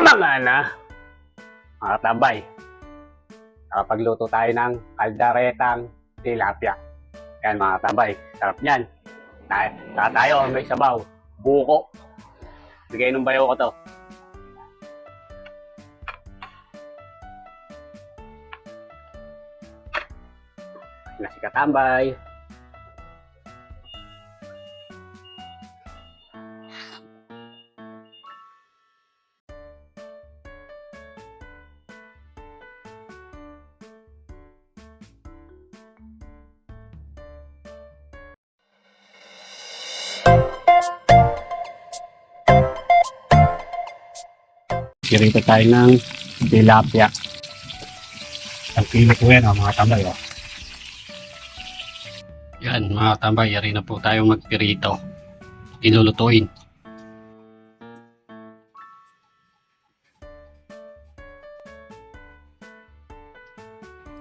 Mga na, mga tambay, nakapagluto tayo ng kaldaretang tilapia. Yan mga tambay, sarap niyan. Tayo, may sabaw, buko. Bigay ng bayo ko to. Nasi katambay. Kirito tayo ng tilapia. Ang kilo po yan, mga tambay. Oh. Yan, mga tambay, yari na po tayo magpirito. Ilulutuin.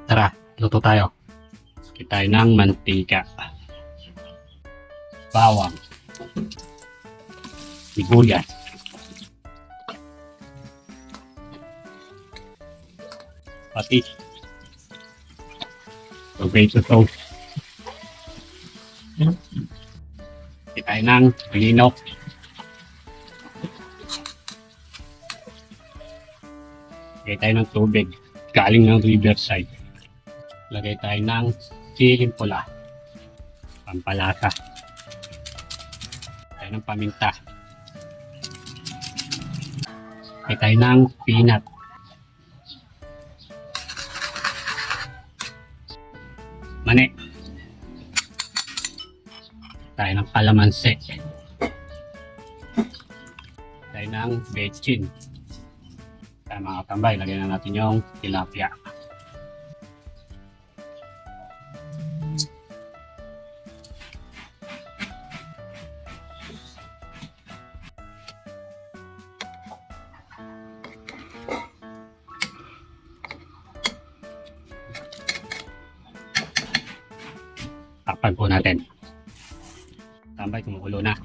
Tara, luto tayo. Sakit tayo ng mantika. Bawang. Sibuyas. Patis. Tomato sauce. Sakit tayo ng linok. Lagay tayo ng tubig. Galing ng riverside. Lagay tayo ng siling pula. Pampalasa. Lagay tayo ng paminta. Lagay tayo ng peanut. Mani. Tayo ng kalamansi. Tayo ng bechin. Tayo mga tambay, lagyan na natin yung tilapia. Takpan po natin. Tambay, kumukulo na.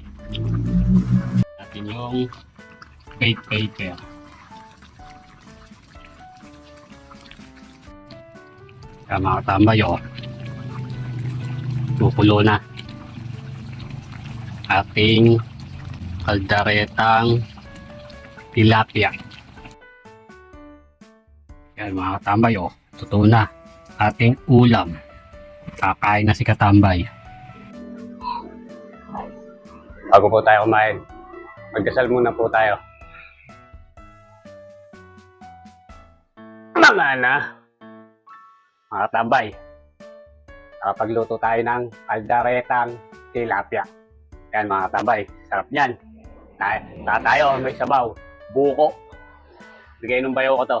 Natin yung baked paper. Kaya mga tambay, oh. Kumukulo na. Ating kaldaretang tilapia. Yan mga tambay, oh. Totoo na. Ating ulam. Kakain na si Katambay. Bago po tayo kumain, magdasal muna po tayo. Mga na, mga Katambay, nakapagluto tayo ng kaldaretang tilapia. Yan mga Katambay, sarap niyan. Tayo, may sabaw, buko. Bigay ng bayo ko to.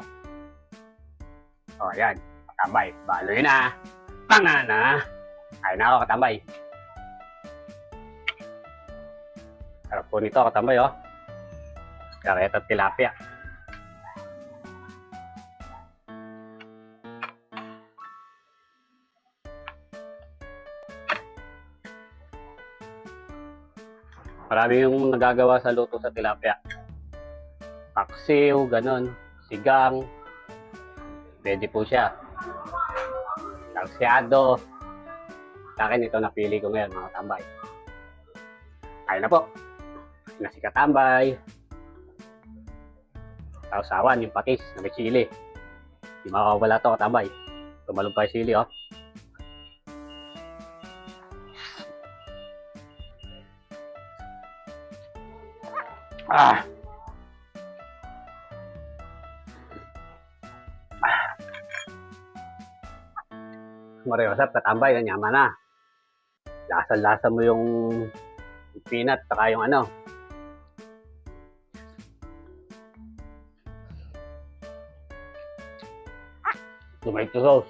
O yan, Katambay, baloy na. Mga na, ay na ako Katambay. Sarap po nito Katambay, oh. Kaldaretang tilapia. Marami yung nagagawa sa luto sa tilapia. Paksiw, ganon, sigang. Pwede po siya. Salsyado. Sa akin ito napili ko ngayon mga Katambay. Ayun na po. Nasi Katambay. Sausawan yung patis na may sili. Di makakawala to Katambay. Tumalong pa yung sili, oh. Ah. Mariosap Katambay, yaman na. Lasa-lasa mo yung peanut saka yung ano. Tomato sauce.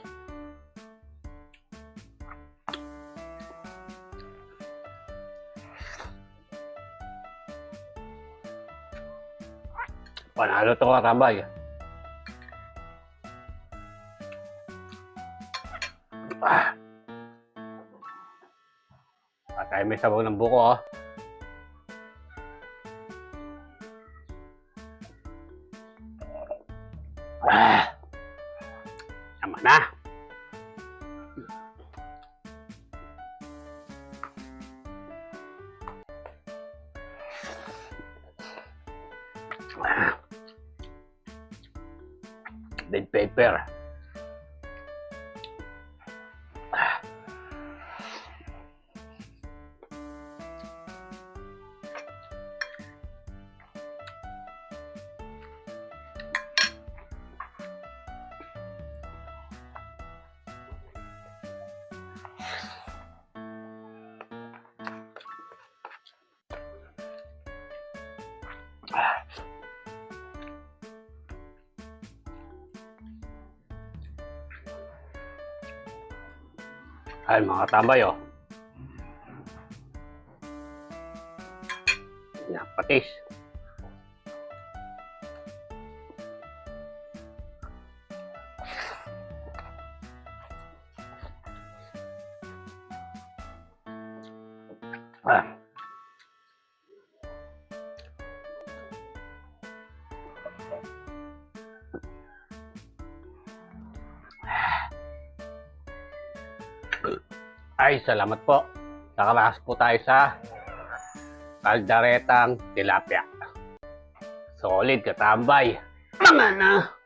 Panalo to Katambay. Patay may sabaw ng buko, oh. Tama na. Red pepper. Ay, mga tambay, oh. Yan, patis. Ay, salamat po. Nakaraas po tayo sa kaldaretang tilapia. Solid katambay. Mga na!